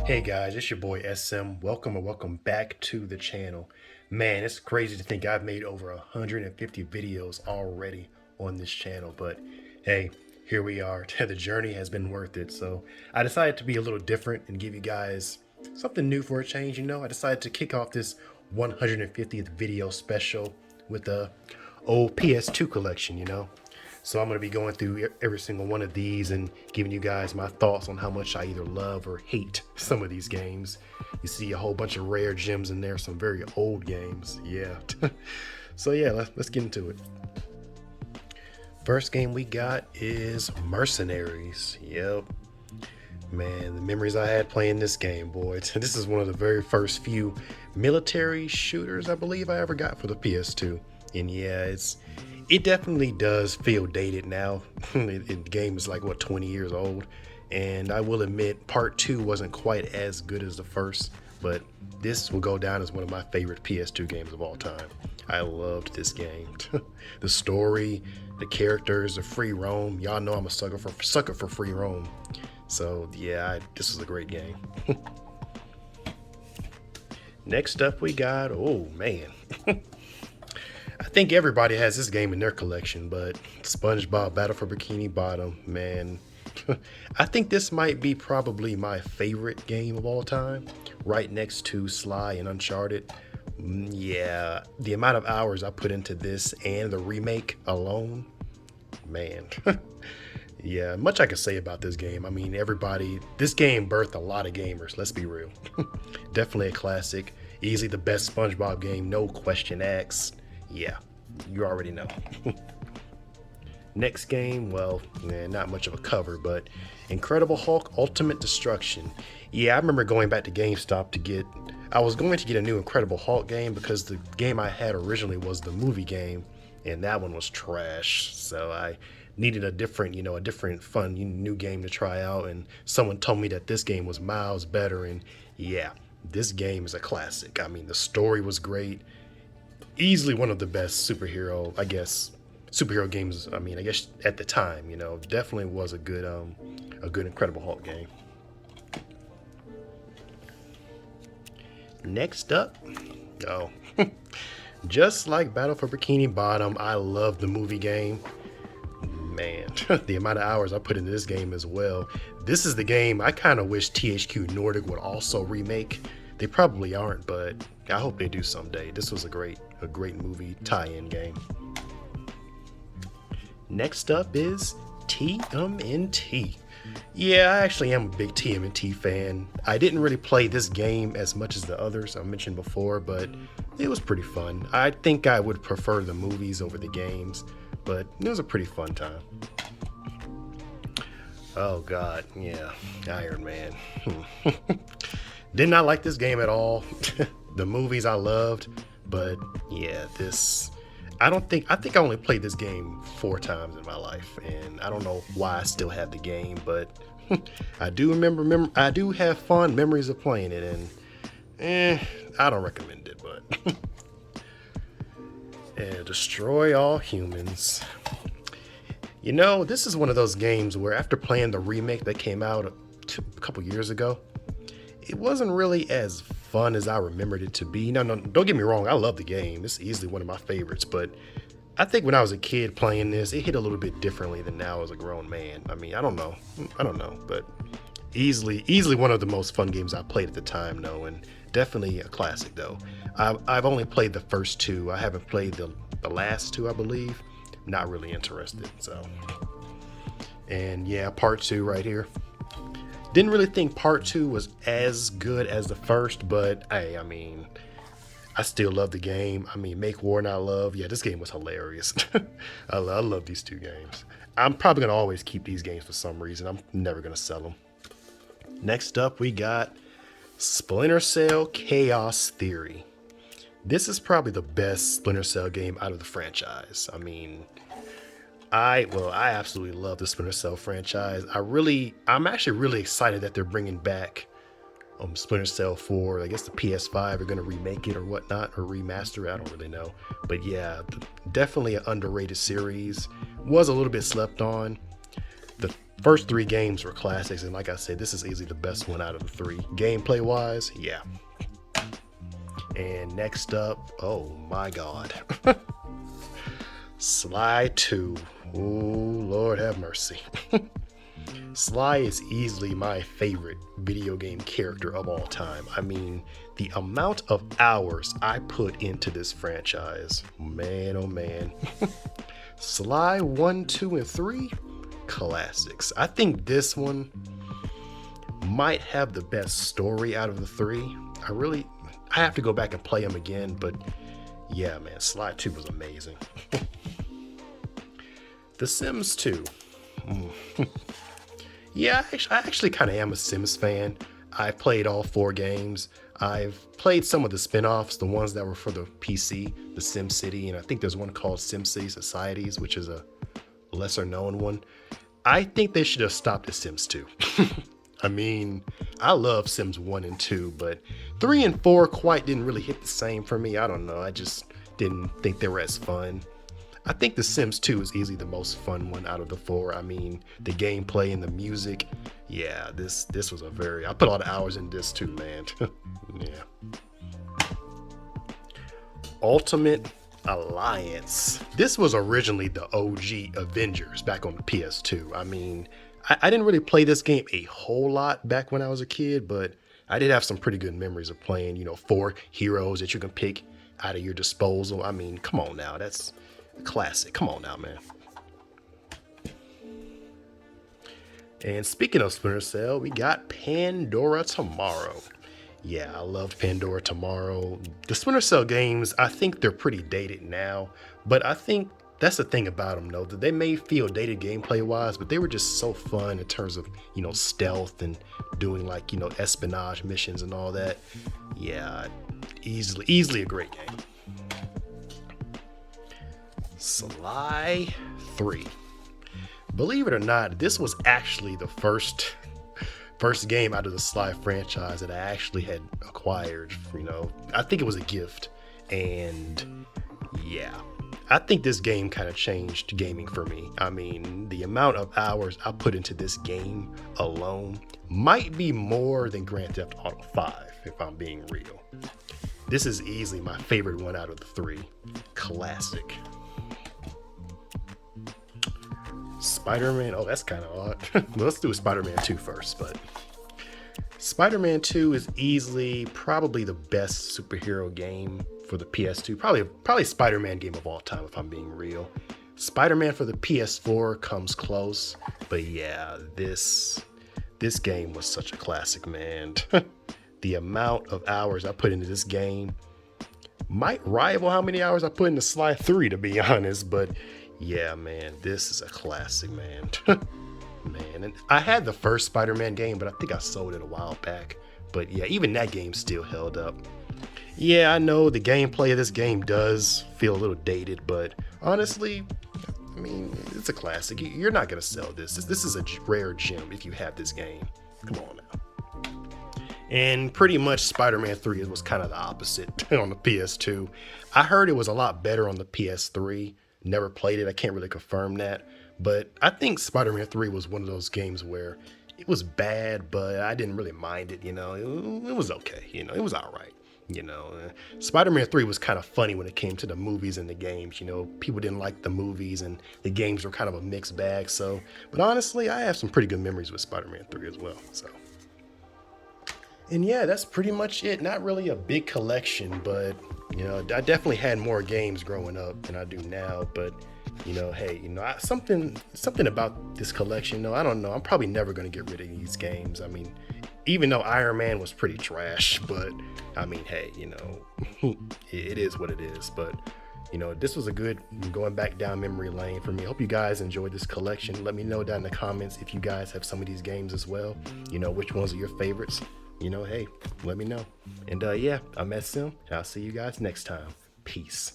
Hey guys, it's your boy SM. Welcome and welcome back to the channel. Man, it's crazy to think I've made over 150 videos already on this channel, but hey, here we are. The journey has been worth it. So I decided to be a little different and give you guys something new for a change. I decided to kick off this 150th video special with the old PS2 collection. So I'm going to be going through every single one of these and giving you guys my thoughts on how much I either love or hate some of these games. You see a whole bunch of rare gems in there, some very old games. Yeah. So yeah, let's get into it. First game we got is Mercenaries. Yep. Man, the memories I had playing this game, boy. This is one of the very first few military shooters I believe I ever got for the PS2. And yeah, it definitely does feel dated now. The game is like, what, 20 years old? And I will admit, part 2 wasn't quite as good as the first, but this will go down as one of my favorite PS2 games of all time. I loved this game. The story, the characters, the free roam. Y'all know I'm a sucker for free roam. So yeah, this was a great game. Next up we got, oh man. I think everybody has this game in their collection, but SpongeBob Battle for Bikini Bottom, man. I think this might be probably my favorite game of all time, right next to Sly and Uncharted. Yeah, the amount of hours I put into this and the remake alone, man. Yeah, much I could say about this game. I mean, this game birthed a lot of gamers, let's be real. Definitely a classic, easily the best SpongeBob game, no question asked. Yeah, you already know. Next game, well, not much of a cover, but Incredible Hulk Ultimate Destruction. Yeah, I remember going back to GameStop I was going to get a new Incredible Hulk game because the game I had originally was the movie game, and that one was trash. So I needed a different fun new game to try out, and someone told me that this game was miles better, and yeah, this game is a classic. I mean, the story was great. Easily one of the best superhero games. I mean, I guess at the time, definitely was a good Incredible Hulk game. Next up, oh, just like Battle for Bikini Bottom, I love the movie game. Man, the amount of hours I put into this game as well. This is the game I kind of wish THQ Nordic would also remake. They probably aren't, but I hope they do someday. This was a great movie tie-in game. Next up is TMNT. Yeah, I actually am a big TMNT fan. I didn't really play this game as much as the others I mentioned before, but it was pretty fun. I think I would prefer the movies over the games, but it was a pretty fun time. Oh god, yeah, Iron Man. Did not like this game at all. The movies I loved, but yeah, I think I only played this game 4 times in my life, and I don't know why I still have the game, but I do I do have fond memories of playing it, and I don't recommend it, but and Destroy All Humans. This is one of those games where after playing the remake that came out a couple years ago, it wasn't really as fun as I remembered it to be. No, don't get me wrong. I love the game. It's easily one of my favorites, but I think when I was a kid playing this, it hit a little bit differently than now as a grown man. I mean, I don't know, but easily one of the most fun games I played at the time, though, and definitely a classic, though. I've only played the first 2. I haven't played the last 2, I believe. Not really interested, so. And yeah, part 2 right here. Didn't really think part 2 was as good as the first, but hey, I mean, I still love the game. I mean, Make War Not Love. Yeah, this game was hilarious. I love these 2 games. I'm probably going to always keep these games for some reason. I'm never going to sell them. Next up, we got Splinter Cell Chaos Theory. This is probably the best Splinter Cell game out of the franchise. I mean, I absolutely love the Splinter Cell franchise. I'm actually really excited that they're bringing back Splinter Cell 4. I guess the PS5 are going to remake it or whatnot, or remaster it. I don't really know. But yeah, definitely an underrated series. Was a little bit slept on. First three games were classics, and like I said, this is easily the best one out of the three. Gameplay wise, yeah. And next up, oh my god. Sly 2. Oh, Lord have mercy. Sly is easily my favorite video game character of all time. I mean, the amount of hours I put into this franchise, man, oh man. Sly 1, 2, and 3, classics. I think this one might have the best story out of the three. I have to go back and play them again, but yeah, man, Sly 2 was amazing. The Sims 2. Yeah, I actually kind of am a Sims fan. I've played all 4 games. I've played some of the spin-offs, the ones that were for the PC, the Sim City, and I think there's one called Sim City Societies, which is a lesser known one. I think they should have stopped at Sims 2. I mean, I love Sims 1 and 2, but 3 and 4 quite didn't really hit the same for me. I don't know, I just didn't think they were as fun. I think The Sims 2 is easily the most fun one out of the 4. I mean, the gameplay and the music. Yeah, this was I put a lot of hours in this too, man. Yeah. Ultimate Alliance. This was originally the OG Avengers back on the PS2. I mean, I didn't really play this game a whole lot back when I was a kid, but I did have some pretty good memories of playing, 4 heroes that you can pick out of your disposal. I mean, come on now, that's classic. Come on now, man. And speaking of Splinter Cell, we got Pandora Tomorrow. Yeah, I loved Pandora Tomorrow. The Splinter Cell games, I think they're pretty dated now, but I think that's the thing about them, though, that they may feel dated gameplay wise, but they were just so fun in terms of, stealth and doing like, espionage missions and all that. Yeah, easily a great game. Sly 3. Believe it or not, this was actually the first game out of the Sly franchise that I actually had acquired. I think it was a gift, and yeah, I think this game kind of changed gaming for me. I mean, the amount of hours I put into this game alone might be more than Grand Theft Auto 5, if I'm being real. This is easily my favorite one out of the 3. Classic. Spider-Man, oh, that's kind of odd. Well, let's do Spider-Man 2 first, but Spider-Man 2 is easily probably the best superhero game for the PS2. Probably Spider-Man game of all time, if I'm being real. Spider-Man for the PS4 comes close, but yeah, this game was such a classic, man. The amount of hours I put into this game might rival how many hours I put into Sly 3, to be honest, but yeah, man, this is a classic, man. Man, and I had the first Spider-Man game, but I think I sold it a while back. But yeah, even that game still held up. Yeah, I know the gameplay of this game does feel a little dated, but honestly, I mean, it's a classic. You're not gonna sell this. This is a rare gem if you have this game. Come on now. And pretty much Spider-Man 3 was kind of the opposite on the PS2. I heard it was a lot better on the PS3. Never played it. I can't really confirm that. But I think Spider-Man 3 was one of those games where it was bad, but I didn't really mind it. It was okay. It was all right. Spider-Man 3 was kind of funny when it came to the movies and the games. People didn't like the movies and the games were kind of a mixed bag. But honestly, I have some pretty good memories with Spider-Man 3 as well. And yeah, that's pretty much it. Not really a big collection, but I definitely had more games growing up than I do now. But hey, something about this collection. I don't know. I'm probably never gonna get rid of these games. I mean, even though Iron Man was pretty trash, but I mean, hey, it is what it is. But this was a good going back down memory lane for me. I hope you guys enjoyed this collection. Let me know down in the comments if you guys have some of these games as well. Which ones are your favorites. Hey, let me know. And yeah, I'm SM, and I'll see you guys next time. Peace.